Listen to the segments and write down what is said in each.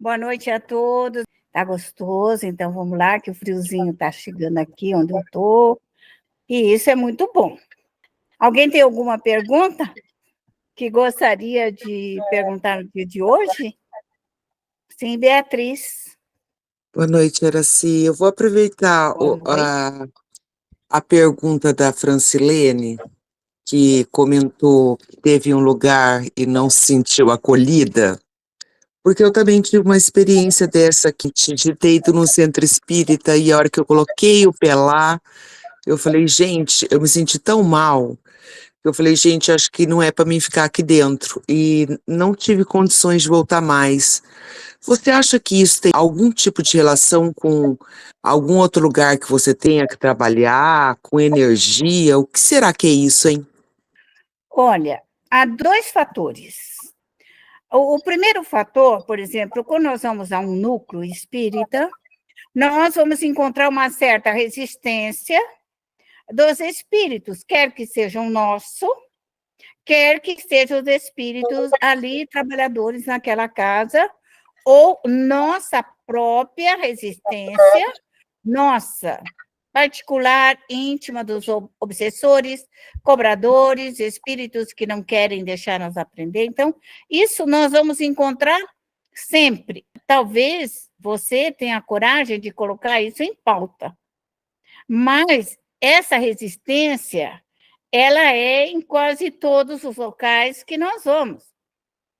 Boa noite a todos. Tá gostoso, então vamos lá, que o friozinho tá chegando aqui onde eu tô, e isso é muito bom. Alguém tem alguma pergunta que gostaria de perguntar no dia de hoje? Sim, Beatriz. Boa noite, Araci. Eu vou aproveitar Boa noite. a pergunta da Francilene, que comentou que teve um lugar e não se sentiu acolhida, porque eu também tive uma experiência dessa que de ter ido no centro espírita e a hora que eu coloquei o pé lá, eu falei, gente, eu me senti tão mal. Eu falei, gente, acho que não é para mim ficar aqui dentro. E não tive condições de voltar mais. Você acha que isso tem algum tipo de relação com algum outro lugar que você tenha que trabalhar, com energia? O que será que é isso, hein? Olha, há dois fatores. O primeiro fator, por exemplo, quando nós vamos a um núcleo espírita, nós vamos encontrar uma certa resistência dos espíritos, quer que sejam nosso, quer que sejam os espíritos ali, trabalhadores naquela casa, ou nossa própria resistência, nossa, particular, íntima dos obsessores, cobradores, espíritos que não querem deixar nós aprender. Então, isso nós vamos encontrar sempre. Talvez você tenha a coragem de colocar isso em pauta, mas essa resistência ela é em quase todos os locais que nós vamos.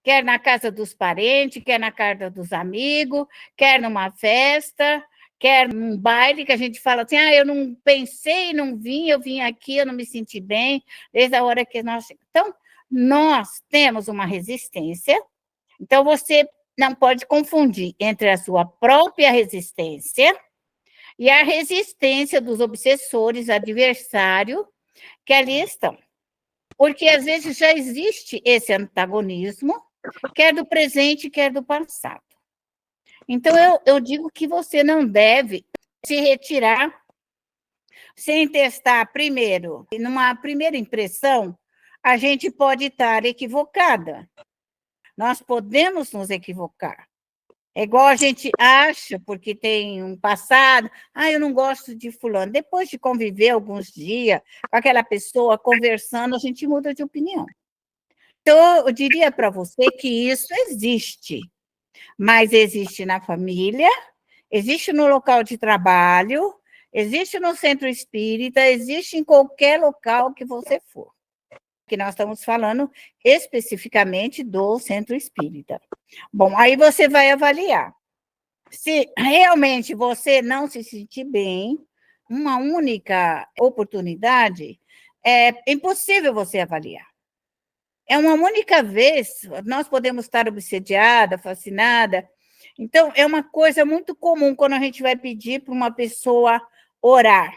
Quer na casa dos parentes, quer na casa dos amigos, quer numa festa, quer num baile que a gente fala assim, eu não pensei, não vim, eu vim aqui, eu não me senti bem, desde a hora que nós... Então, nós temos uma resistência, então você não pode confundir entre a sua própria resistência e a resistência dos obsessores, adversário, que ali estão. Porque às vezes já existe esse antagonismo, quer do presente, quer do passado. Então, eu digo que você não deve se retirar sem testar primeiro. E numa primeira impressão, a gente pode estar equivocada. Nós podemos nos equivocar. É igual a gente acha, porque tem um passado, eu não gosto de fulano. Depois de conviver alguns dias com aquela pessoa, conversando, a gente muda de opinião. Então, eu diria para você que isso existe, mas existe na família, existe no local de trabalho, existe no centro espírita, existe em qualquer local que você for. Que nós estamos falando especificamente do centro espírita. Bom, aí você vai avaliar. Se realmente você não se sentir bem, uma única oportunidade, é impossível você avaliar. É uma única vez, nós podemos estar obsediada, fascinada. Então, é uma coisa muito comum quando a gente vai pedir para uma pessoa orar,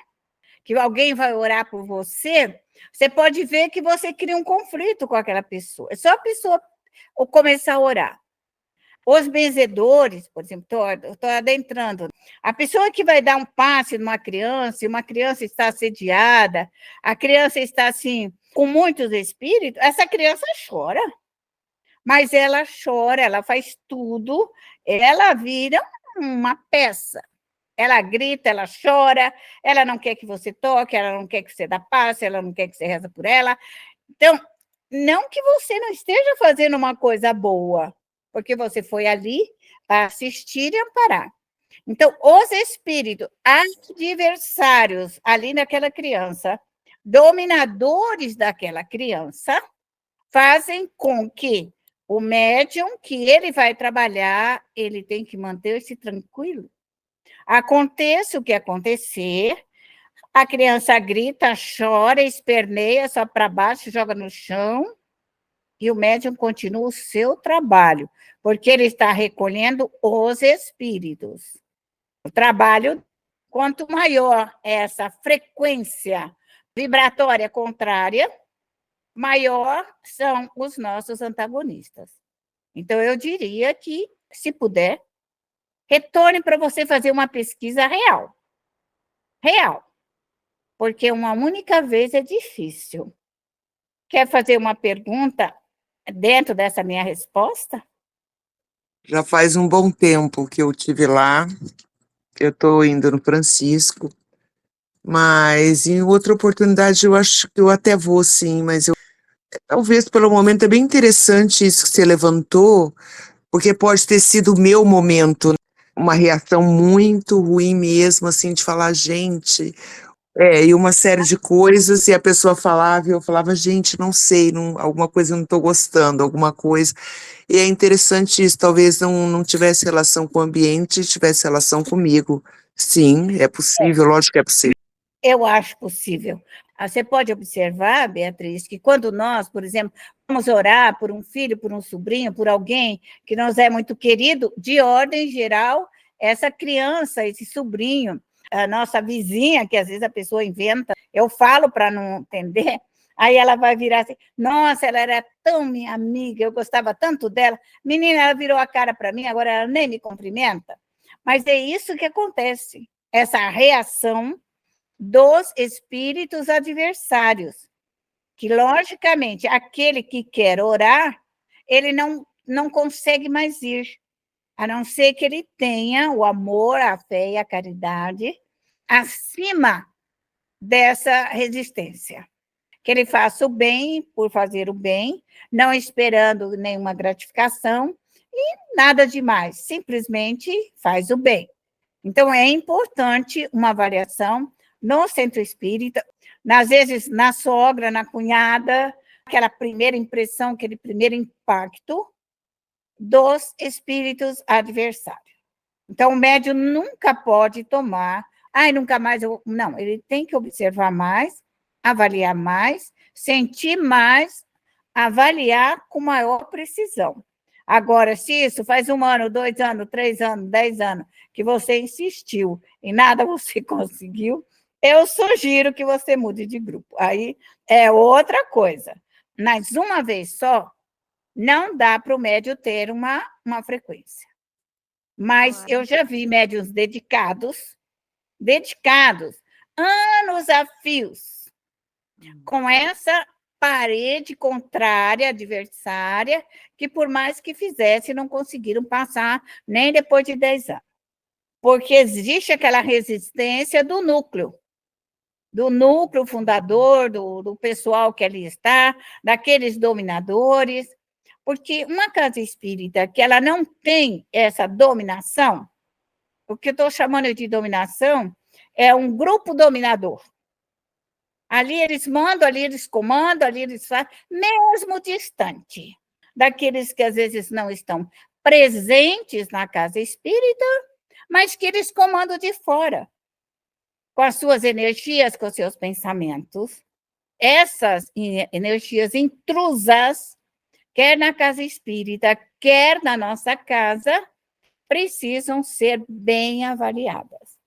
que alguém vai orar por você, você pode ver que você cria um conflito com aquela pessoa. É só a pessoa começar a orar. Os benzedores, por exemplo, estou adentrando, a pessoa que vai dar um passe numa criança, e uma criança está assediada, a criança está assim, com muitos espíritos, essa criança chora. Mas ela chora, ela faz tudo, ela vira uma peça. Ela grita, ela chora, ela não quer que você toque, ela não quer que você dá passe, ela não quer que você reza por ela. Então, não que você não esteja fazendo uma coisa boa, porque você foi ali para assistir e amparar. Então, os espíritos adversários ali naquela criança, dominadores daquela criança, fazem com que o médium que ele vai trabalhar, ele tem que manter-se tranquilo. Aconteça o que acontecer, a criança grita, chora, esperneia, só para baixo, joga no chão, e o médium continua o seu trabalho, porque ele está recolhendo os espíritos. O trabalho, quanto maior é essa frequência vibratória contrária, maior são os nossos antagonistas. Então, eu diria que, se puder, retorne para você fazer uma pesquisa real. Real. Porque uma única vez é difícil. Quer fazer uma pergunta dentro dessa minha resposta? Já faz um bom tempo que eu tive lá. Eu estou indo no Francisco, mas em outra oportunidade eu acho que eu até vou, sim, mas talvez pelo momento é bem interessante isso que você levantou, porque pode ter sido o meu momento, né? Uma reação muito ruim mesmo, assim, de falar, gente, e uma série de coisas, e a pessoa falava, e eu falava, gente, não sei, alguma coisa eu não estou gostando, alguma coisa. E é interessante isso, talvez não tivesse relação com o ambiente, tivesse relação comigo. Sim, é possível, lógico que é possível. Eu acho possível. Você pode observar, Beatriz, que quando nós, por exemplo, vamos orar por um filho, por um sobrinho, por alguém que nos é muito querido, de ordem geral, essa criança, esse sobrinho, a nossa vizinha, que às vezes a pessoa inventa, eu falo para não entender, aí ela vai virar assim, nossa, ela era tão minha amiga, eu gostava tanto dela, menina, ela virou a cara para mim, agora ela nem me cumprimenta. Mas é isso que acontece, essa reação dos espíritos adversários, que, logicamente, aquele que quer orar, ele não consegue mais ir, a não ser que ele tenha o amor, a fé e a caridade acima dessa resistência. Que ele faça o bem por fazer o bem, não esperando nenhuma gratificação e nada demais, simplesmente faz o bem. Então, é importante uma avaliação no centro espírita, às vezes na sogra, na cunhada, aquela primeira impressão, aquele primeiro impacto dos espíritos adversários. Então, o médium nunca pode tomar, nunca mais eu. Não, ele tem que observar mais, avaliar mais, sentir mais, avaliar com maior precisão. Agora, se isso faz 1 ano, 2 anos, 3 anos, 10 anos, que você insistiu e nada você conseguiu, eu sugiro que você mude de grupo. Aí é outra coisa. Mas uma vez só, não dá para o médium ter uma frequência. Mas eu já vi médiuns dedicados, anos a fios, com essa parede contrária, adversária, que por mais que fizesse, não conseguiram passar nem depois de 10 anos. Porque existe aquela resistência do núcleo fundador, do pessoal que ali está, daqueles dominadores, porque uma casa espírita que ela não tem essa dominação, o que eu estou chamando de dominação é um grupo dominador. Ali eles mandam, ali eles comandam, ali eles fazem, mesmo distante daqueles que às vezes não estão presentes na casa espírita, mas que eles comandam de fora, com as suas energias, com os seus pensamentos. Essas energias intrusas, quer na casa espírita, quer na nossa casa, precisam ser bem avaliadas.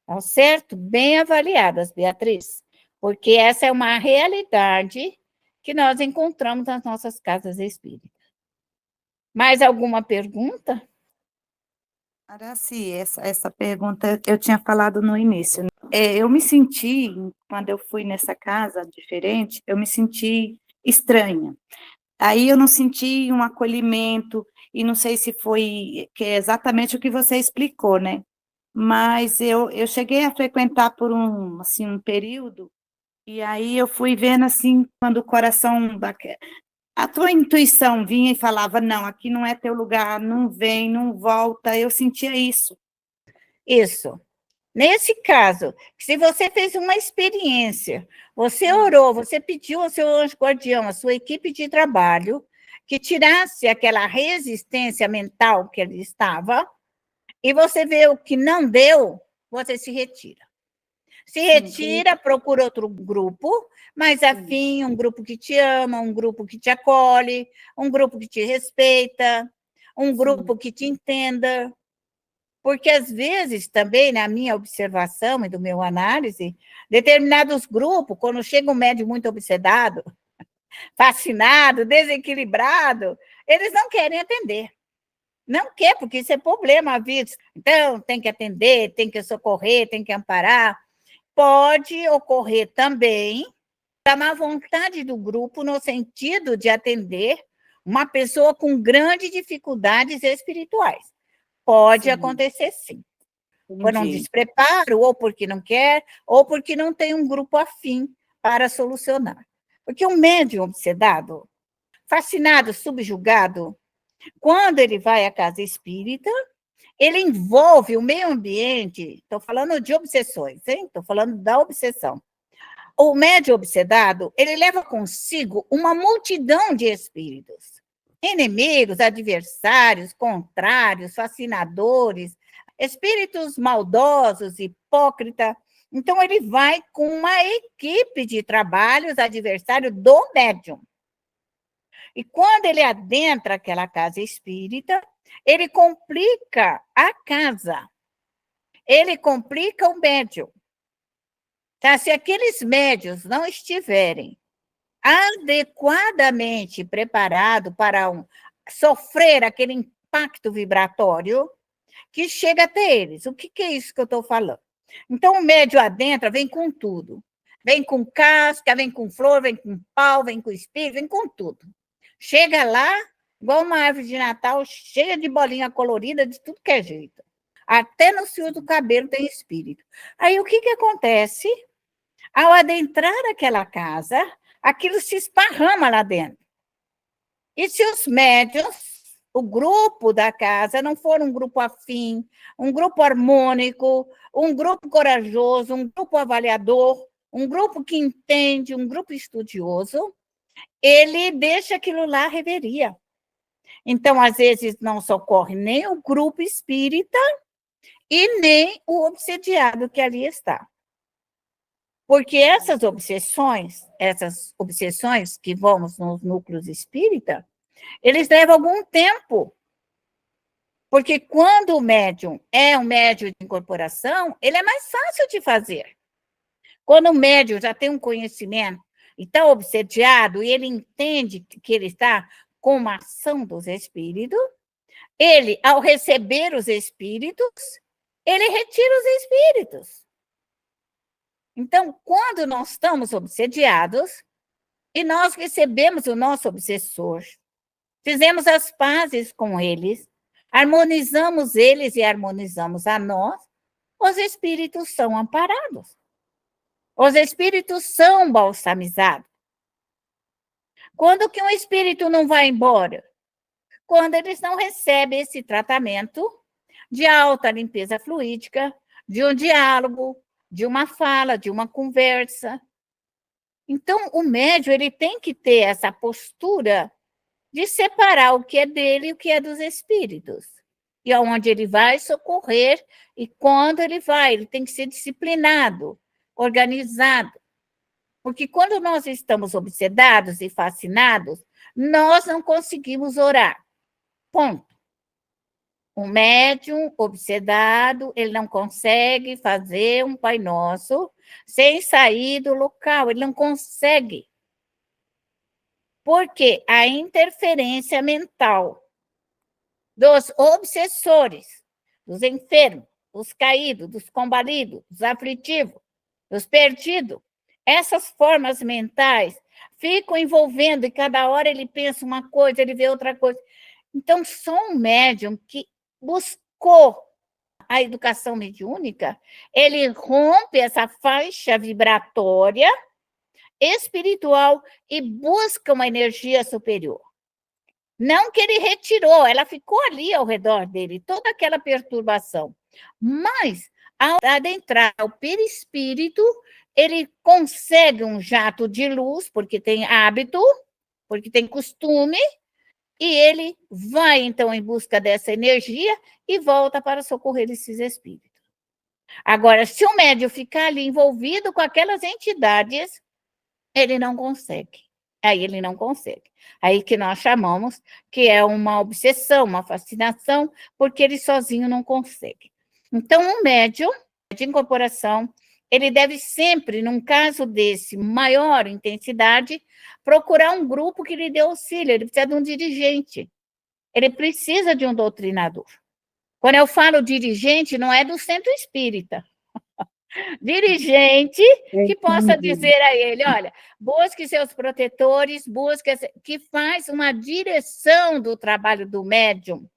Tá certo? Bem avaliadas, Beatriz, porque essa é uma realidade que nós encontramos nas nossas casas espíritas. Mais alguma pergunta? Araci, essa pergunta eu tinha falado no início, né? Eu me senti, quando eu fui nessa casa diferente, eu me senti estranha. Aí eu não senti um acolhimento, e não sei se foi que é exatamente o que você explicou, né? Mas eu cheguei a frequentar por assim, um período, e aí eu fui vendo assim, quando o coração a tua intuição vinha e falava, não, aqui não é teu lugar, não vem, não volta, eu sentia isso. Isso. Nesse caso, se você fez uma experiência, você orou, você pediu ao seu anjo guardião, à sua equipe de trabalho, que tirasse aquela resistência mental que ele estava, e você vê o que não deu, você se retira. Se retira, procura outro grupo, mais afim, um grupo que te ama, um grupo que te acolhe, um grupo que te respeita, um grupo que te entenda. Porque, às vezes, também, na minha observação e do meu análise, determinados grupos, quando chega um médium muito obsedado, fascinado, desequilibrado, eles não querem atender. Não quer, porque isso é problema à vida. Então, tem que atender, tem que socorrer, tem que amparar. Pode ocorrer também da má vontade do grupo, no sentido de atender uma pessoa com grandes dificuldades espirituais. Pode acontecer, sim. Por um despreparo, ou porque não quer, ou porque não tem um grupo afim para solucionar. Porque um médium obsedado, fascinado, subjugado, quando ele vai à casa espírita, ele envolve o meio ambiente, estou falando de obsessões, hein? Estou falando da obsessão. O médium obsedado, ele leva consigo uma multidão de espíritos, inimigos, adversários, contrários, fascinadores, espíritos maldosos, hipócritas. Então, ele vai com uma equipe de trabalhos adversário do médium. E quando ele adentra aquela casa espírita, ele complica a casa, ele complica o médium. Tá? Se aqueles médios não estiverem adequadamente preparados para sofrer aquele impacto vibratório que chega até eles. O que é isso que eu estou falando? Então, o médio adentra, vem com tudo. Vem com casca, vem com flor, vem com pau, vem com espírito, vem com tudo. Chega lá, igual uma árvore de Natal, cheia de bolinha colorida, de tudo que é jeito. Até no fio do cabelo tem espírito. Aí, o que acontece? Ao adentrar aquela casa, aquilo se esparrama lá dentro. E se os médiuns, o grupo da casa, não for um grupo afim, um grupo harmônico, um grupo corajoso, um grupo avaliador, um grupo que entende, um grupo estudioso, ele deixa aquilo lá reveria. Então, às vezes, não socorre nem o grupo espírita e nem o obsediado que ali está. Porque essas obsessões que vamos nos núcleos espírita, eles levam algum tempo. Porque quando o médium é um médium de incorporação, ele é mais fácil de fazer. Quando o médium já tem um conhecimento e está obsediado, e ele entende que ele está com uma ação dos espíritos, ele, ao receber os espíritos, ele retira os espíritos. Então, quando nós estamos obsediados e nós recebemos o nosso obsessor, fizemos as pazes com eles, harmonizamos eles e harmonizamos a nós, os espíritos são amparados. Os espíritos são balsamizados. Quando que um espírito não vai embora? Quando eles não recebem esse tratamento de alta limpeza fluídica, de um diálogo, de uma fala, de uma conversa. Então, o médium ele tem que ter essa postura de separar o que é dele e o que é dos espíritos. E aonde ele vai socorrer, e quando ele vai, ele tem que ser disciplinado, organizado. Porque quando nós estamos obsedados e fascinados, nós não conseguimos orar. Ponto. Um médium obsedado, ele não consegue fazer um Pai Nosso sem sair do local, ele não consegue. Porque a interferência mental dos obsessores, dos enfermos, dos caídos, dos combalidos, dos aflitivos, dos perdidos, essas formas mentais ficam envolvendo e cada hora ele pensa uma coisa, ele vê outra coisa. Então, só um médium que buscou a educação mediúnica, ele rompe essa faixa vibratória espiritual e busca uma energia superior. Não que ele retirou, ela ficou ali ao redor dele, toda aquela perturbação. Mas, ao adentrar o perispírito, ele consegue um jato de luz, porque tem hábito, porque tem costume, e ele vai, então, em busca dessa energia e volta para socorrer esses espíritos. Agora, se o médium ficar ali envolvido com aquelas entidades, ele não consegue. Aí ele não consegue. Aí que nós chamamos que é uma obsessão, uma fascinação, porque ele sozinho não consegue. Então, um médium de incorporação, ele deve sempre, num caso desse, maior intensidade, procurar um grupo que lhe dê auxílio. Ele precisa de um dirigente. Ele precisa de um doutrinador. Quando eu falo dirigente, não é do centro espírita. Dirigente que possa dizer a ele, olha, busque seus protetores, que faz uma direção do trabalho do médium,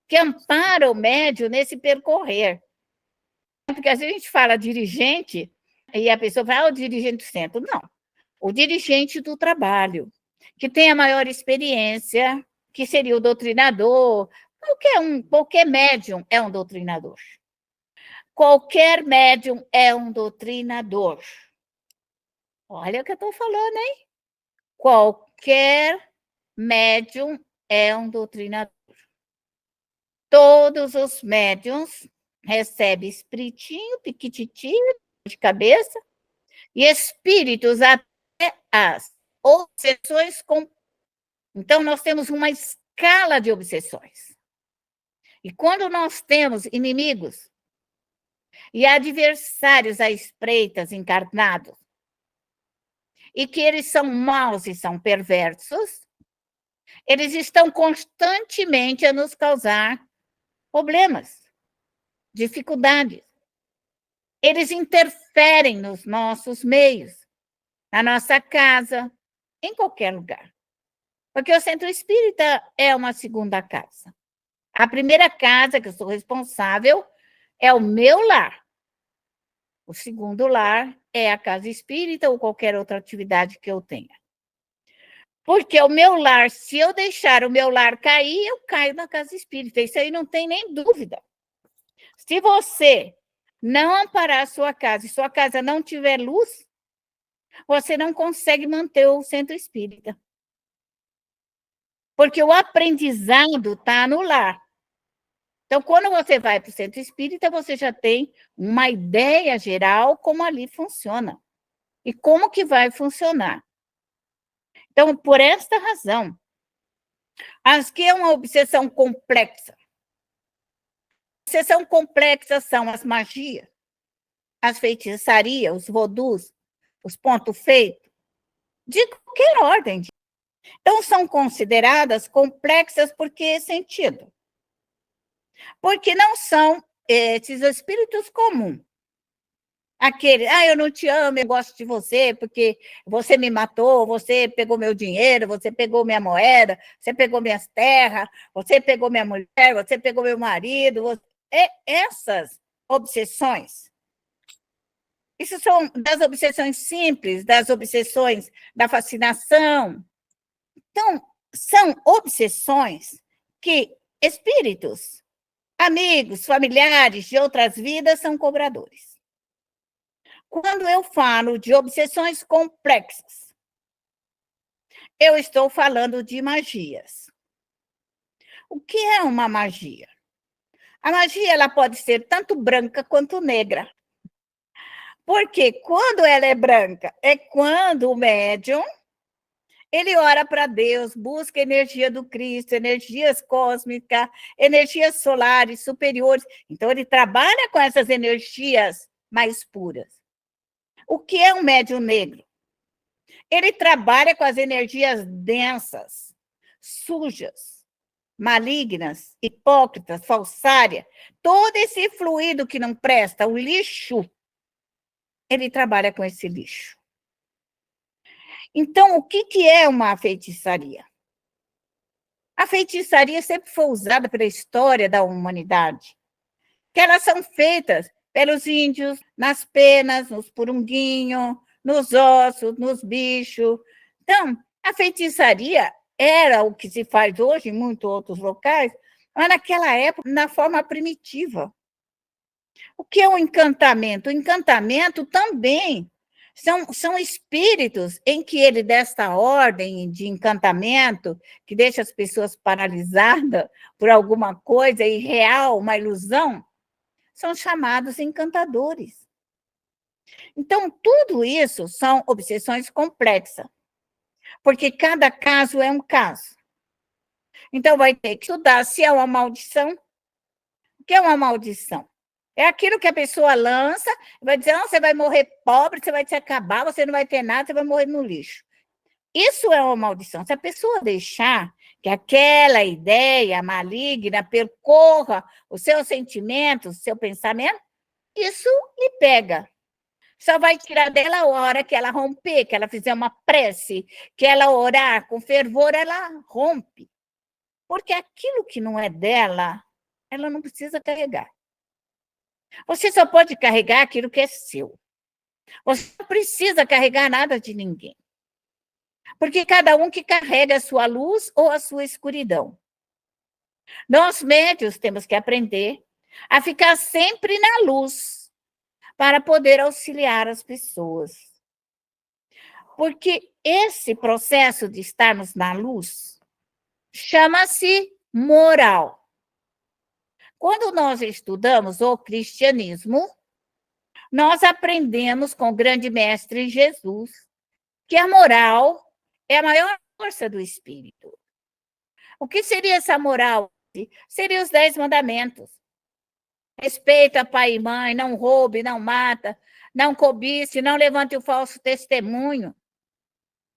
que ampara o médium nesse percorrer. Porque às vezes a gente fala dirigente, e a pessoa fala, o dirigente do centro. Não, o dirigente do trabalho, que tem a maior experiência, que seria o doutrinador, qualquer médium é um doutrinador. Qualquer médium é um doutrinador. Olha o que eu estou falando, hein? Qualquer médium é um doutrinador. Todos os médiums recebem espiritinho, piquititinho, de cabeça, e espíritos até as obsessões. Então, nós temos uma escala de obsessões. E quando nós temos inimigos e adversários à espreitas encarnados, e que eles são maus e são perversos, eles estão constantemente a nos causar problemas, dificuldades. Eles interferem nos nossos meios, na nossa casa, em qualquer lugar. Porque o centro espírita é uma segunda casa. A primeira casa que eu sou responsável é o meu lar. O segundo lar é a casa espírita ou qualquer outra atividade que eu tenha. Porque o meu lar, se eu deixar o meu lar cair, eu caio na casa espírita. Isso aí não tem nem dúvida. Se você não amparar a sua casa e sua casa não tiver luz, você não consegue manter o centro espírita. Porque o aprendizado está no lar. Então, quando você vai para o centro espírita, você já tem uma ideia geral como ali funciona e como que vai funcionar. Então, por esta razão, as que é uma obsessão complexa. Obsessão complexa são as magias, as feitiçarias, os vodus, os pontos feitos, de qualquer ordem. Então, são consideradas complexas por que sentido? Porque não são esses espíritos comuns. Aquele, eu não te amo, eu gosto de você, porque você me matou, você pegou meu dinheiro, você pegou minha moeda, você pegou minhas terras, você pegou minha mulher, você pegou meu marido. Essas obsessões, isso são das obsessões simples, das obsessões da fascinação. Então, são obsessões que espíritos, amigos, familiares de outras vidas são cobradores. Quando eu falo de obsessões complexas, eu estou falando de magias. O que é uma magia? A magia ela pode ser tanto branca quanto negra. Porque quando ela é branca, é quando o médium ele ora para Deus, busca energia do Cristo, energias cósmicas, energias solares superiores. Então, ele trabalha com essas energias mais puras. O que é um médium negro? Ele trabalha com as energias densas, sujas, malignas, hipócritas, falsárias, todo esse fluido que não presta, o lixo, ele trabalha com esse lixo. Então, o que é uma feitiçaria? A feitiçaria sempre foi usada pela história da humanidade, que elas são feitas pelos índios, nas penas, nos purunguinhos, nos ossos, nos bichos. Então, a feitiçaria era o que se faz hoje em muitos outros locais, mas naquela época, na forma primitiva. O que é o encantamento? O encantamento também são espíritos em que ele, desta ordem de encantamento, que deixa as pessoas paralisadas por alguma coisa irreal, uma ilusão, são chamados encantadores. Então, tudo isso são obsessões complexas, porque cada caso é um caso. Então, vai ter que estudar se é uma maldição. O que é uma maldição? É aquilo que a pessoa lança, vai dizer, não, você vai morrer pobre, você vai se acabar, você não vai ter nada, você vai morrer no lixo. Isso é uma maldição. Se a pessoa deixar que aquela ideia maligna percorra os seus sentimentos, o seu pensamento, isso lhe pega. Só vai tirar dela a hora que ela romper, que ela fizer uma prece, que ela orar com fervor, ela rompe. Porque aquilo que não é dela, ela não precisa carregar. Você só pode carregar aquilo que é seu. Você não precisa carregar nada de ninguém. Porque cada um que carrega a sua luz ou a sua escuridão. Nós, médios, temos que aprender a ficar sempre na luz para poder auxiliar as pessoas. Porque esse processo de estarmos na luz chama-se moral. Quando nós estudamos o cristianismo, nós aprendemos com o grande mestre Jesus que a moral é a maior força do espírito. O que seria essa moral? Seria os 10 mandamentos. Respeita pai e mãe, não roube, não mata, não cobice, não levante o falso testemunho.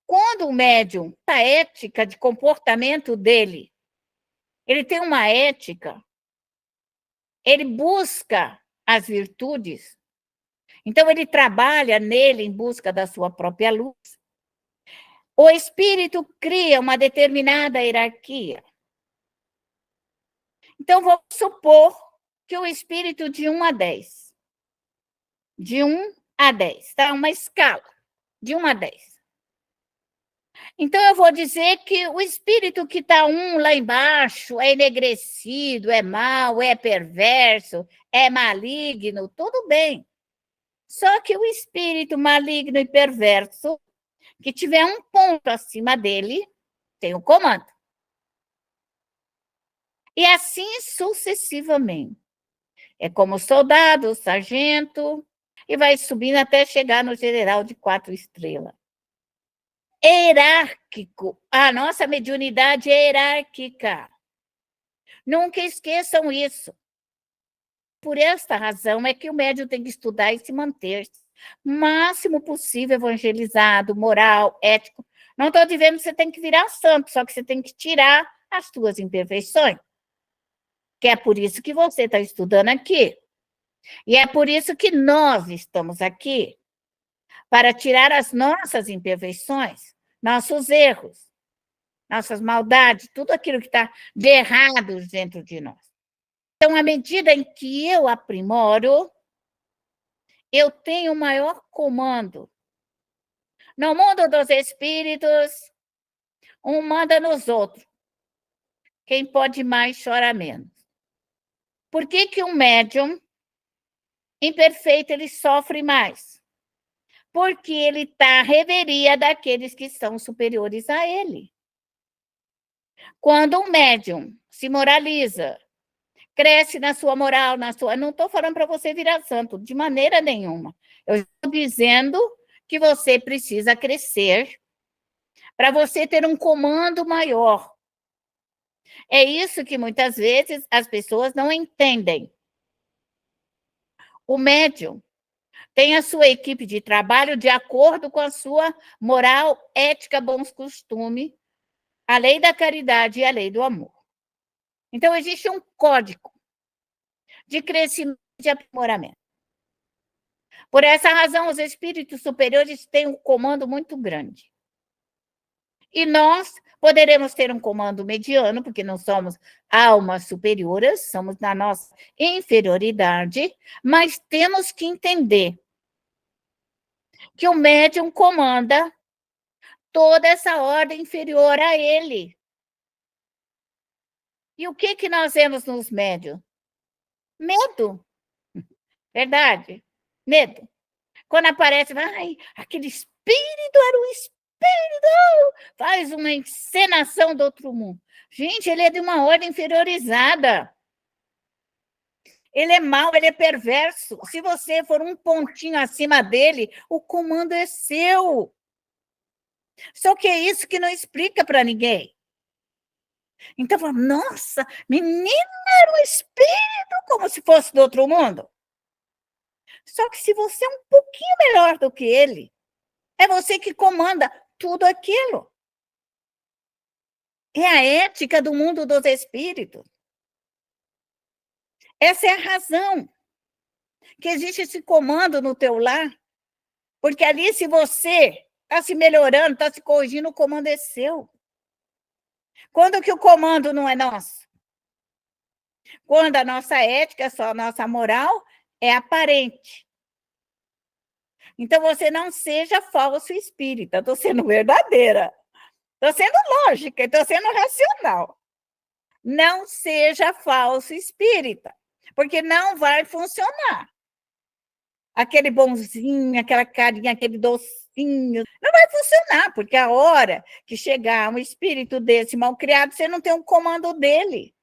Quando o médium, a ética de comportamento dele, ele tem uma ética, ele busca as virtudes, então ele trabalha nele em busca da sua própria luz. O espírito cria uma determinada hierarquia. Então, vamos supor que o espírito de 1 a 10. De 1 a 10, tá? Uma escala de 1 a 10. Então, eu vou dizer que o espírito que está 1 lá embaixo é enegrecido, é mau, é perverso, é maligno, tudo bem. Só que o espírito maligno e perverso, que tiver um ponto acima dele, tem o comando. E assim sucessivamente. É como soldado, sargento, e vai subindo até chegar no general de 4 estrelas. Hierárquico. A nossa mediunidade é hierárquica. Nunca esqueçam isso. Por esta razão é que o médium tem que estudar e se manter o máximo possível evangelizado, moral, ético. Não estou dizendo que você tem que virar santo, só que você tem que tirar as suas imperfeições. Que é por isso que você está estudando aqui. E é por isso que nós estamos aqui, para tirar as nossas imperfeições, nossos erros, nossas maldades, tudo aquilo que está de errado dentro de nós. Então, à medida em que eu aprimoro, eu tenho maior comando. No mundo dos espíritos, um manda nos outros. Quem pode mais, chora menos. Por que que um médium imperfeito, ele sofre mais? Porque ele está à reveria daqueles que são superiores a ele. Quando um médium se moraliza, cresce na sua moral, na sua... Não estou falando para você virar santo, de maneira nenhuma. Eu estou dizendo que você precisa crescer para você ter um comando maior. É isso que muitas vezes as pessoas não entendem. O médium tem a sua equipe de trabalho de acordo com a sua moral, ética, bons costumes, a lei da caridade e a lei do amor. Então, existe um código de crescimento e de aprimoramento. Por essa razão, os espíritos superiores têm um comando muito grande. E nós poderemos ter um comando mediano, porque não somos almas superiores, somos na nossa inferioridade, mas temos que entender que o médium comanda toda essa ordem inferior a ele. E o que nós vemos nos médiums? Medo. Verdade? Medo. Quando aparece, ai, aquele espírito era um espírito, faz uma encenação do outro mundo. Gente, ele é de uma ordem inferiorizada. Ele é mau, ele é perverso. Se você for um pontinho acima dele, o comando é seu. Só que é isso que não explica para ninguém. Então, nossa, menina, era um espírito como se fosse do outro mundo. Só que se você é um pouquinho melhor do que ele, é você que comanda tudo aquilo. É a ética do mundo dos espíritos. Essa é a razão. que existe esse comando no teu lar, porque ali, se você está se melhorando, está se corrigindo, o comando é seu. Quando que o comando não é nosso? Quando a nossa ética, só a nossa moral, é aparente. Então, você não seja falso espírita, estou sendo verdadeira, estou sendo lógica, estou sendo racional. Não seja falso espírita, porque não vai funcionar. Aquele bonzinho, aquela carinha, aquele docinho, não vai funcionar, porque a hora que chegar um espírito desse mal criado, você não tem um comando dele.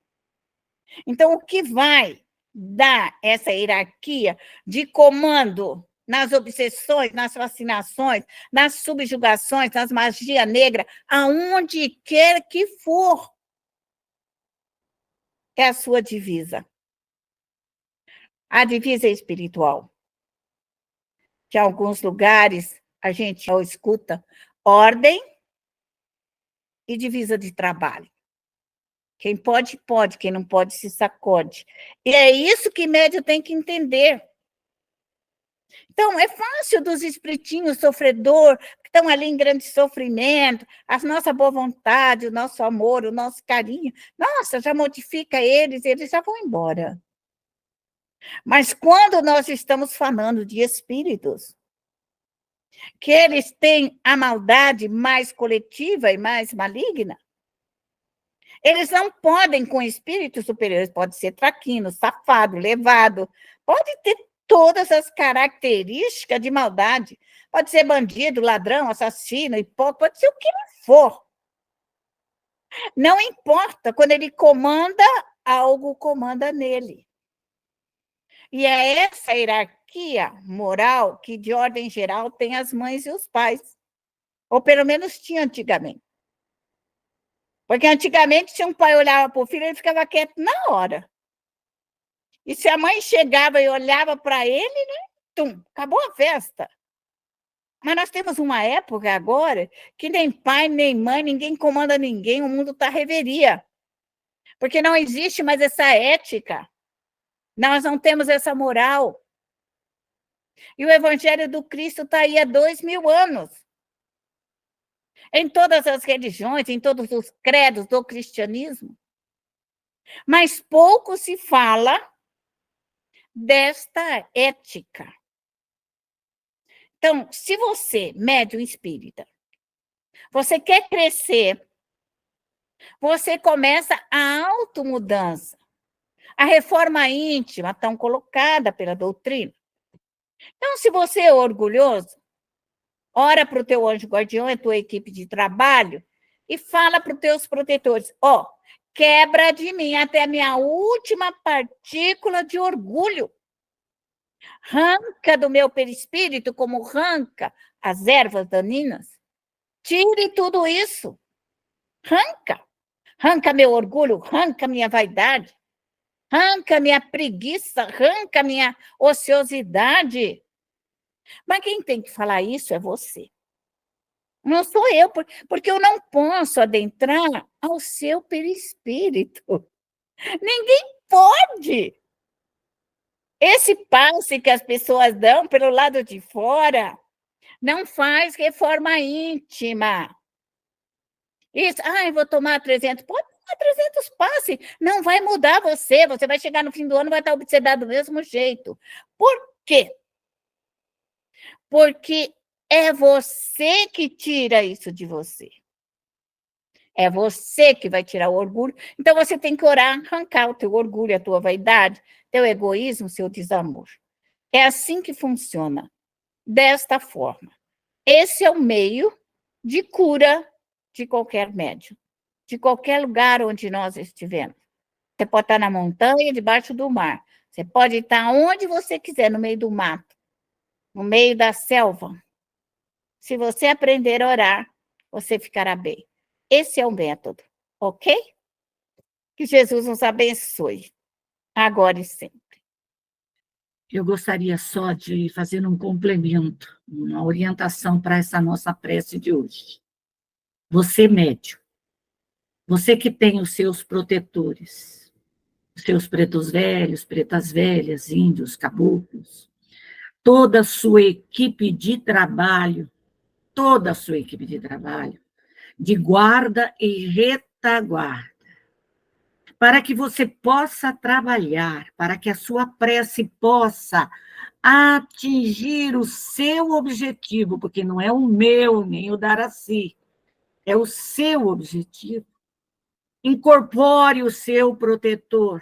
Então, o que vai dar essa hierarquia de comando nas obsessões, nas fascinações, nas subjugações, nas magia negra, aonde quer que for, é a sua divisa. A divisa espiritual. Que em alguns lugares a gente escuta ordem e divisa de trabalho. Quem pode, pode, quem não pode, se sacode. E é isso que médium tem que entender. Então, é fácil dos espiritinhos sofredor, que estão ali em grande sofrimento, a nossa boa vontade, o nosso amor, o nosso carinho, nossa, já modifica eles já vão embora. Mas quando nós estamos falando de espíritos, que eles têm a maldade mais coletiva e mais maligna, eles não podem, com espíritos superiores, pode ser traquino, safado, levado, pode ter todas as características de maldade, pode ser bandido, ladrão, assassino, hipócrita, pode ser o que for. Não importa, quando ele comanda, algo comanda nele. E é essa hierarquia moral que, de ordem geral, tem as mães e os pais. Ou pelo menos tinha antigamente. Porque antigamente, se um pai olhava para o filho, ele ficava quieto na hora. E se a mãe chegava e olhava para ele, né? Tum, acabou a festa. Mas nós temos uma época agora que nem pai, nem mãe, ninguém comanda ninguém, o mundo está reveria. Porque não existe mais essa ética. Nós não temos essa moral. E o Evangelho do Cristo está aí há 2000 anos. Em todas as religiões, em todos os credos do cristianismo. Mas pouco se fala desta ética. Então, se você, médium espírita, você quer crescer, você começa a automudança, a reforma íntima tão colocada pela doutrina. Então, se você é orgulhoso, ora para o teu anjo guardião, a tua equipe de trabalho, e fala para os teus protetores, quebra de mim até a minha última partícula de orgulho. Arranca do meu perispírito como arranca as ervas daninhas. Tire tudo isso. Arranca. Arranca meu orgulho, arranca minha vaidade, arranca minha preguiça, arranca minha ociosidade. Mas quem tem que falar isso é você. Não sou eu, porque eu não posso adentrar ao seu perispírito. Ninguém pode. Esse passe que as pessoas dão pelo lado de fora não faz reforma íntima. Isso, eu vou tomar 300, pode tomar 300 passes, não vai mudar você vai chegar no fim do ano e vai estar obsedado do mesmo jeito. Por quê? Porque é você que tira isso de você. É você que vai tirar o orgulho. Então, você tem que orar, arrancar o teu orgulho, a tua vaidade, teu egoísmo, seu desamor. É assim que funciona, desta forma. Esse é o meio de cura de qualquer médium, de qualquer lugar onde nós estivermos. Você pode estar na montanha, debaixo do mar. Você pode estar onde você quiser, no meio do mato, no meio da selva. Se você aprender a orar, você ficará bem. Esse é o método, ok? Que Jesus nos abençoe, agora e sempre. Eu gostaria só de fazer um complemento, uma orientação para essa nossa prece de hoje. Você, médium, você que tem os seus protetores, seus pretos velhos, pretas velhas, índios, caboclos, toda a sua equipe de trabalho, toda a sua equipe de trabalho, de guarda e retaguarda, para que você possa trabalhar, para que a sua prece possa atingir o seu objetivo, porque não é o meu, nem o Daraci, é o seu objetivo. Incorpore o seu protetor,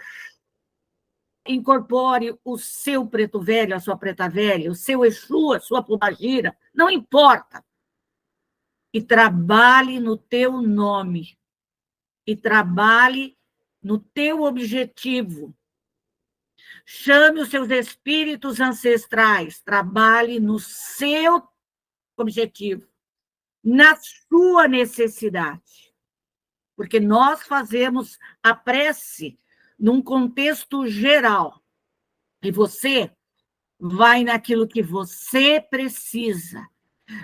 incorpore o seu preto velho, a sua preta velha, o seu Exu, a sua pombagira, não importa. E trabalhe no teu nome, e trabalhe no teu objetivo. Chame os seus espíritos ancestrais, trabalhe no seu objetivo, na sua necessidade. Porque nós fazemos a prece num contexto geral. E você vai naquilo que você precisa.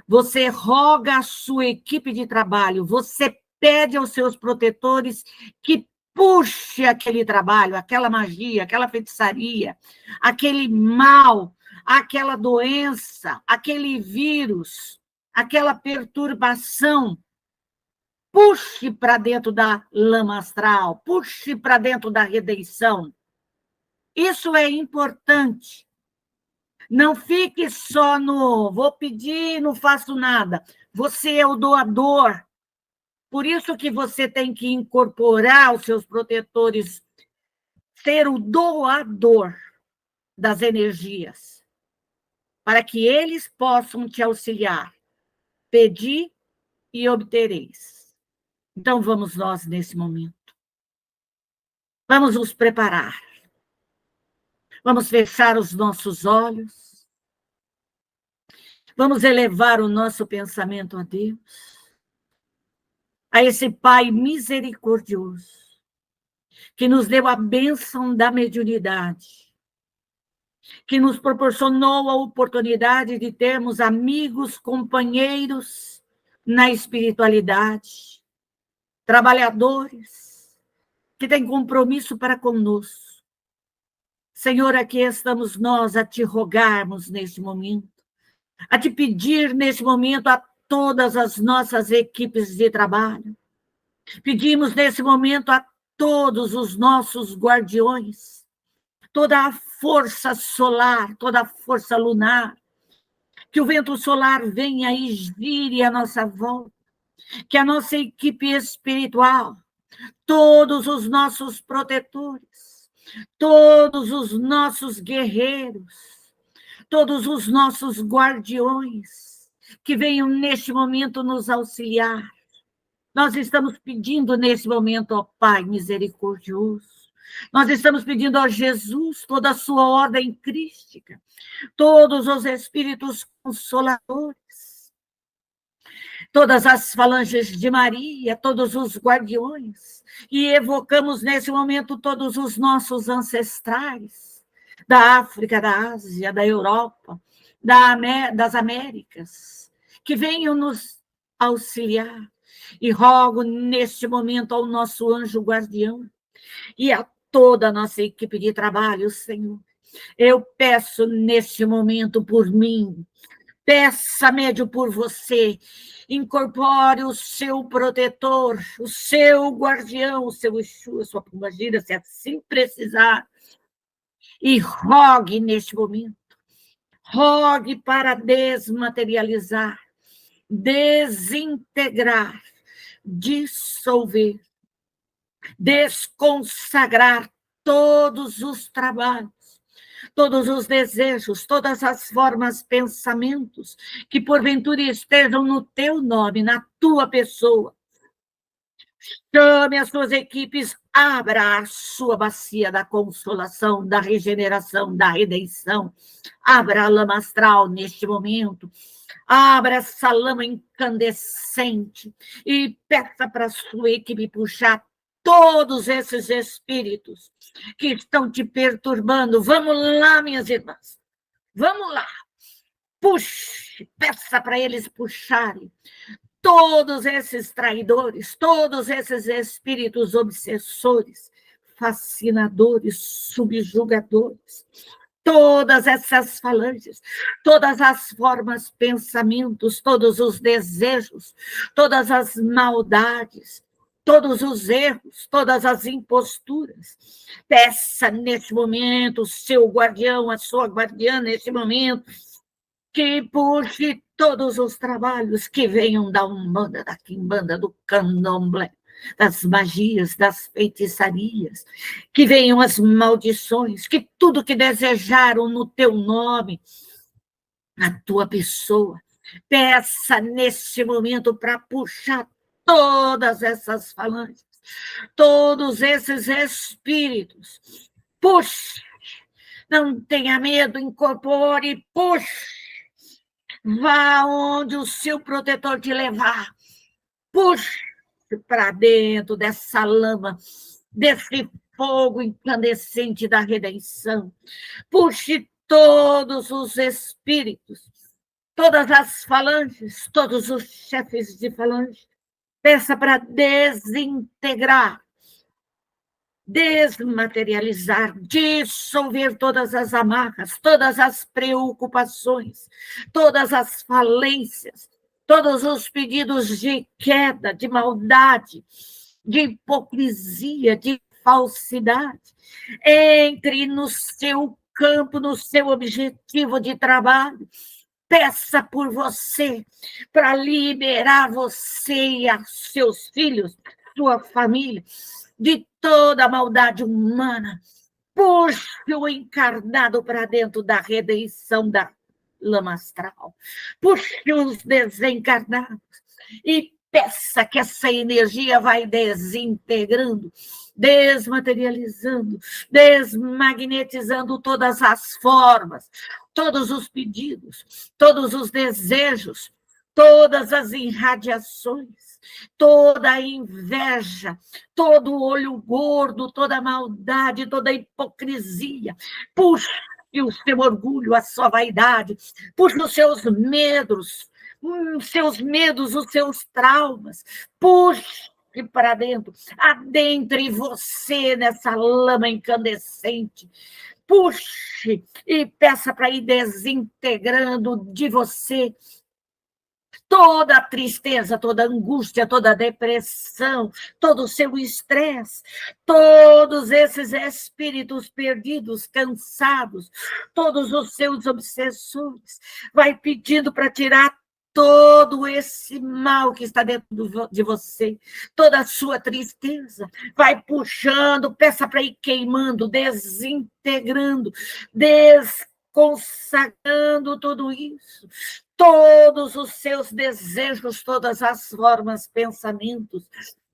Você roga a sua equipe de trabalho, você pede aos seus protetores que puxe aquele trabalho, aquela magia, aquela feitiçaria, aquele mal, aquela doença, aquele vírus, aquela perturbação. Puxe para dentro da lama astral, puxe para dentro da redenção. Isso é importante. Não fique só no vou pedir, não faço nada. Você é o doador. Por isso que você tem que incorporar os seus protetores, ser o doador das energias, para que eles possam te auxiliar. Pedi e obtereis. Então, vamos nós nesse momento. Vamos nos preparar. Vamos fechar os nossos olhos. Vamos elevar o nosso pensamento a Deus, a esse Pai misericordioso, que nos deu a bênção da mediunidade, que nos proporcionou a oportunidade de termos amigos, companheiros na espiritualidade, trabalhadores que têm compromisso para conosco. Senhor, aqui estamos nós a te rogarmos neste momento, a te pedir neste momento a todas as nossas equipes de trabalho. Pedimos nesse momento a todos os nossos guardiões, toda a força solar, toda a força lunar, que o vento solar venha e gire à nossa volta, que a nossa equipe espiritual, todos os nossos protetores, todos os nossos guerreiros, todos os nossos guardiões, que venham neste momento nos auxiliar. Nós estamos pedindo nesse momento ao Pai misericordioso, nós estamos pedindo a Jesus toda a sua ordem crística, todos os espíritos consoladores, todas as falanges de Maria, todos os guardiões, e evocamos nesse momento todos os nossos ancestrais, da África, da Ásia, da Europa, das Américas, que venham nos auxiliar. E rogo neste momento ao nosso anjo guardião e a toda a nossa equipe de trabalho, Senhor. Eu peço neste momento por mim, peça, médio, por você, incorpore o seu protetor, o seu guardião, o seu Exu, a sua pombagira, se assim precisar, e rogue neste momento, rogue para desmaterializar, desintegrar, dissolver, desconsagrar todos os trabalhos, todos os desejos, todas as formas, pensamentos que porventura estejam no teu nome, na tua pessoa. Chame as suas equipes, abra a sua bacia da consolação, da regeneração, da redenção. Abra a lama astral neste momento. Abra essa lama incandescente e peça para a sua equipe puxar todos esses espíritos que estão te perturbando. Vamos lá, minhas irmãs. Vamos lá. Puxe, peça para eles puxarem todos esses traidores, todos esses espíritos obsessores, fascinadores, subjugadores. Todas essas falanges, todas as formas, pensamentos, todos os desejos, todas as maldades, todos os erros, todas as imposturas. Peça neste momento o seu guardião, a sua guardiã neste momento, que puxe todos os trabalhos que venham da Umbanda, da Quimbanda, do Candomblé, das magias, das feitiçarias, que venham as maldições, que tudo que desejaram no teu nome, a tua pessoa, peça nesse momento para puxar todas essas falanges, todos esses espíritos. Puxe, não tenha medo, incorpore, puxe, vá onde o seu protetor te levar, puxe para dentro dessa lama, desse fogo incandescente da redenção. Puxe todos os espíritos, todas as falanges, todos os chefes de falange. Peça para desintegrar, desmaterializar, dissolver todas as amarras, todas as preocupações, todas as falências, todos os pedidos de queda, de maldade, de hipocrisia, de falsidade. Entre no seu campo, no seu objetivo de trabalho. Peça por você, para liberar você e seus filhos, sua família, de toda a maldade humana. Puxe o encarnado para dentro da redenção da lama astral. Puxe os desencarnados e peça que essa energia vai desintegrando, desmaterializando, desmagnetizando todas as formas, todos os pedidos, todos os desejos, todas as irradiações, toda a inveja, todo o olho gordo, toda a maldade, toda a hipocrisia. Puxe o seu orgulho, a sua vaidade, puxe os seus medos, os seus traumas, puxe para dentro, adentre você nessa lama incandescente, puxe e peça para ir desintegrando de você toda a tristeza, toda a angústia, toda a depressão, todo o seu estresse, todos esses espíritos perdidos, cansados, todos os seus obsessores. Vai pedindo para tirar todo esse mal que está dentro de você, toda a sua tristeza. Vai puxando, peça para ir queimando, desintegrando, desconsagrando tudo isso. Todos os seus desejos, todas as formas, pensamentos,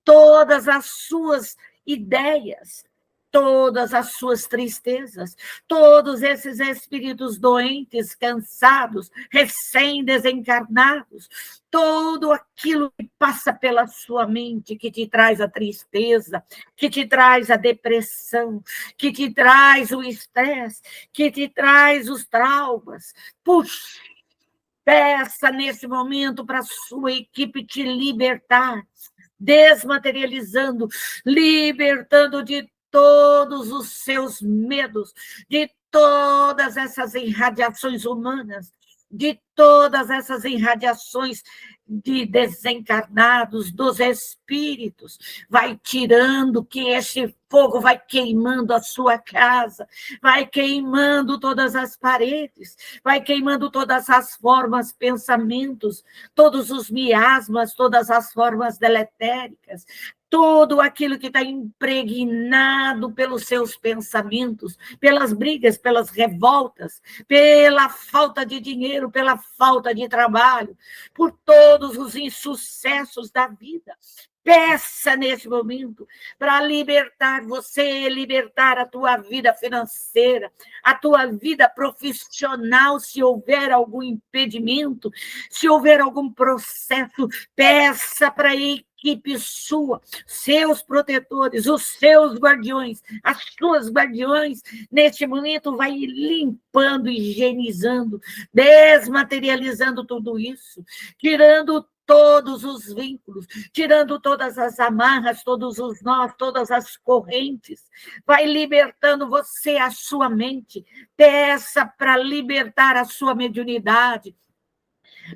todas as suas ideias, todas as suas tristezas, todos esses espíritos doentes, cansados, recém-desencarnados, tudo aquilo que passa pela sua mente, que te traz a tristeza, que te traz a depressão, que te traz o estresse, que te traz os traumas. Puxa, peça nesse momento para a sua equipe te libertar, desmaterializando, libertando de todos os seus medos, de todas essas irradiações humanas, de todas essas irradiações de desencarnados, dos espíritos. Vai tirando, que esse fogo vai queimando a sua casa, vai queimando todas as paredes, vai queimando todas as formas, pensamentos, todos os miasmas, todas as formas deletéricas, tudo aquilo que está impregnado pelos seus pensamentos, pelas brigas, pelas revoltas, pela falta de dinheiro, pela falta de trabalho, por todos os insucessos da vida. Peça nesse momento para libertar você, libertar a tua vida financeira, a tua vida profissional, se houver algum impedimento, se houver algum processo, peça para a equipe sua, seus protetores, os seus guardiões, as suas guardiões, neste momento vai limpando, higienizando, desmaterializando tudo isso, tirando todos os vínculos, tirando todas as amarras, todos os nós, todas as correntes. Vai libertando você, a sua mente. Peça para libertar a sua mediunidade,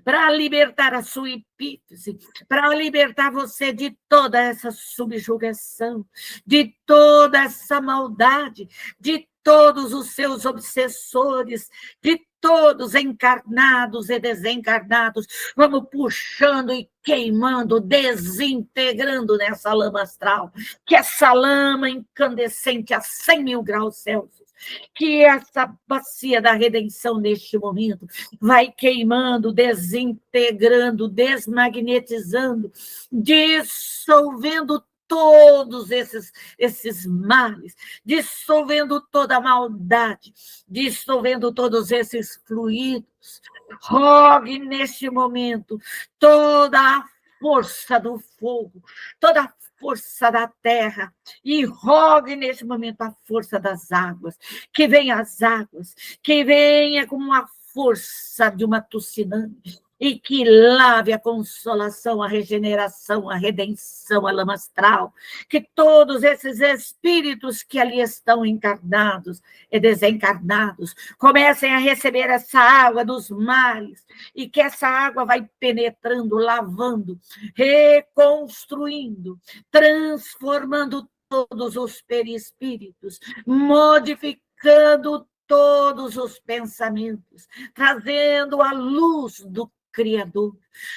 para libertar a sua epífise, para libertar você de toda essa subjugação, de toda essa maldade, de todos os seus obsessores, de todos encarnados e desencarnados. Vamos puxando e queimando, desintegrando nessa lama astral, que essa lama incandescente a 100 mil graus Celsius, que essa bacia da redenção neste momento vai queimando, desintegrando, desmagnetizando, dissolvendo todos esses males, dissolvendo toda a maldade, dissolvendo todos esses fluidos. Rogue neste momento toda a força do fogo, toda a força da terra, e rogue neste momento a força das águas, que venha as águas, que venha como a força de uma tsunami, e que lave a consolação, a regeneração, a redenção, a lama astral, que todos esses espíritos que ali estão encarnados e desencarnados comecem a receber essa água dos mares, e que essa água vai penetrando, lavando, reconstruindo, transformando todos os perispíritos, modificando todos os pensamentos, trazendo a luz do Criador.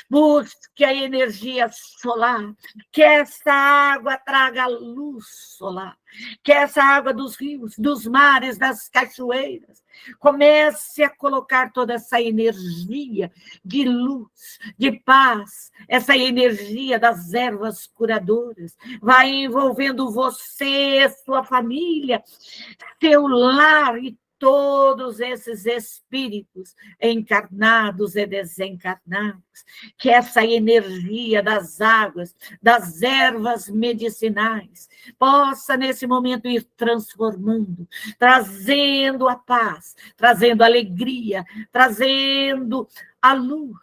Busque a energia solar, que essa água traga luz solar, que essa água dos rios, dos mares, das cachoeiras, comece a colocar toda essa energia de luz, de paz, essa energia das ervas curadoras, vai envolvendo você, sua família, seu lar e todos esses espíritos encarnados e desencarnados, que essa energia das águas, das ervas medicinais, possa nesse momento ir transformando, trazendo a paz, trazendo a alegria, trazendo a luz,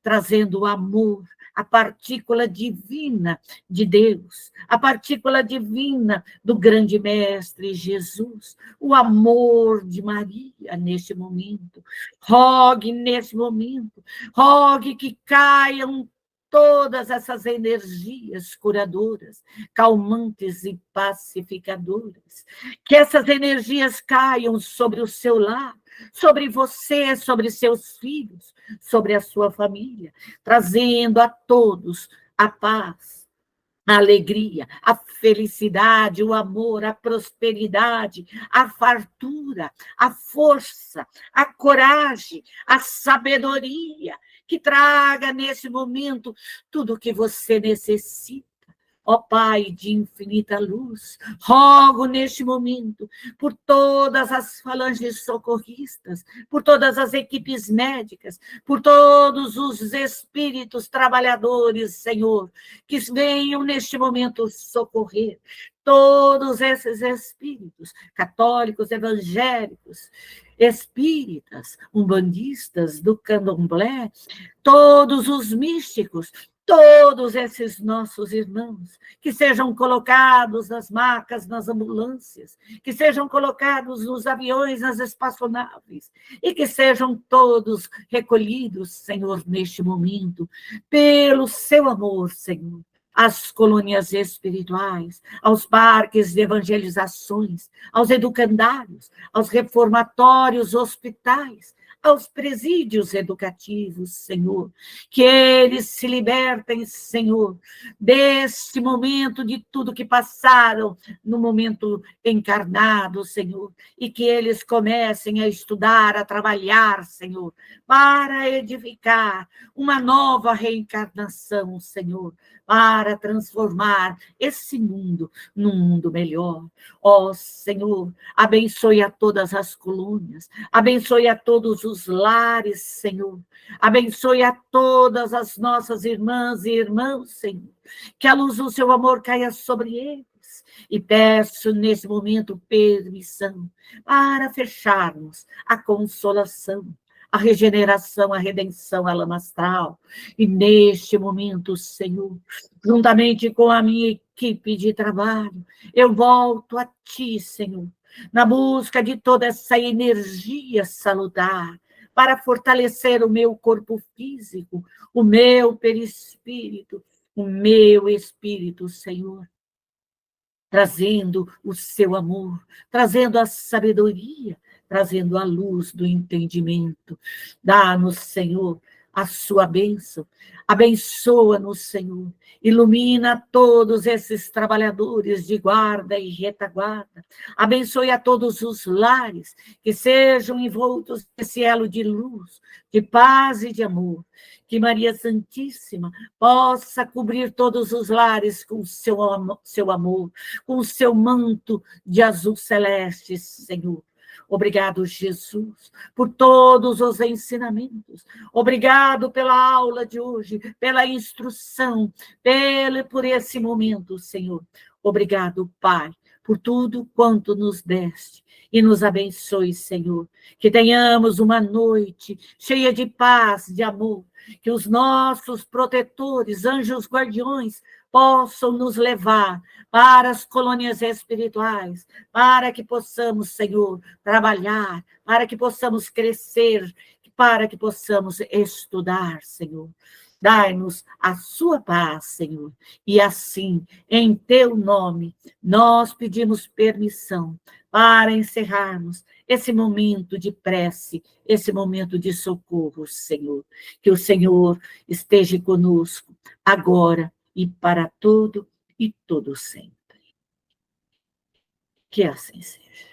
trazendo o amor, a partícula divina de Deus, a partícula divina do grande mestre Jesus, o amor de Maria neste momento. Rogue neste momento, rogue que caiam todas essas energias curadoras, calmantes e pacificadoras, que essas energias caiam sobre o seu lar, sobre você, sobre seus filhos, sobre a sua família, trazendo a todos a paz, a alegria, a felicidade, o amor, a prosperidade, a fartura, a força, a coragem, a sabedoria, que traga nesse momento tudo o que você necessita. Ó Pai de infinita luz, rogo neste momento por todas as falanges socorristas, por todas as equipes médicas, por todos os espíritos trabalhadores, Senhor, que venham neste momento socorrer todos esses espíritos, católicos, evangélicos, espíritas, umbandistas, do candomblé, todos os místicos, todos esses nossos irmãos, que sejam colocados nas macas, nas ambulâncias, que sejam colocados nos aviões, nas espaçonaves, e que sejam todos recolhidos, Senhor, neste momento, pelo seu amor, Senhor, às colônias espirituais, aos parques de evangelizações, aos educandários, aos reformatórios, hospitais, aos presídios educativos, Senhor, que eles se libertem, Senhor, deste momento, de tudo que passaram no momento encarnado, Senhor, e que eles comecem a estudar, a trabalhar, Senhor, para edificar uma nova reencarnação, Senhor, para transformar esse mundo num mundo melhor. Ó Senhor, abençoe a todas as colônias, abençoe a todos os lares, Senhor, abençoe a todas as nossas irmãs e irmãos, Senhor, que a luz do seu amor caia sobre eles, e peço nesse momento permissão para fecharmos a consolação, a regeneração, a redenção, a lama astral. E neste momento, Senhor, juntamente com a minha equipe de trabalho, eu volto a Ti, Senhor, na busca de toda essa energia salutar, para fortalecer o meu corpo físico, o meu perispírito, o meu espírito, Senhor, trazendo o seu amor, trazendo a sabedoria, trazendo a luz do entendimento. Dá-nos, Senhor, a sua bênção. Abençoa-nos, Senhor. Ilumina todos esses trabalhadores de guarda e retaguarda. Abençoe a todos os lares, que sejam envoltos nesse elo de luz, de paz e de amor. Que Maria Santíssima possa cobrir todos os lares com o seu amor, com o seu manto de azul celeste, Senhor. Obrigado, Jesus, por todos os ensinamentos. Obrigado pela aula de hoje, pela instrução, por esse momento, Senhor. Obrigado, Pai, por tudo quanto nos deste. E nos abençoe, Senhor. Que tenhamos uma noite cheia de paz, de amor. Que os nossos protetores, anjos guardiões, possam nos levar para as colônias espirituais, para que possamos, Senhor, trabalhar, para que possamos crescer, para que possamos estudar, Senhor. Dai-nos a sua paz, Senhor. E assim, em teu nome, nós pedimos permissão para encerrarmos esse momento de prece, esse momento de socorro, Senhor. Que o Senhor esteja conosco agora e para todo e todo sempre. Que assim seja.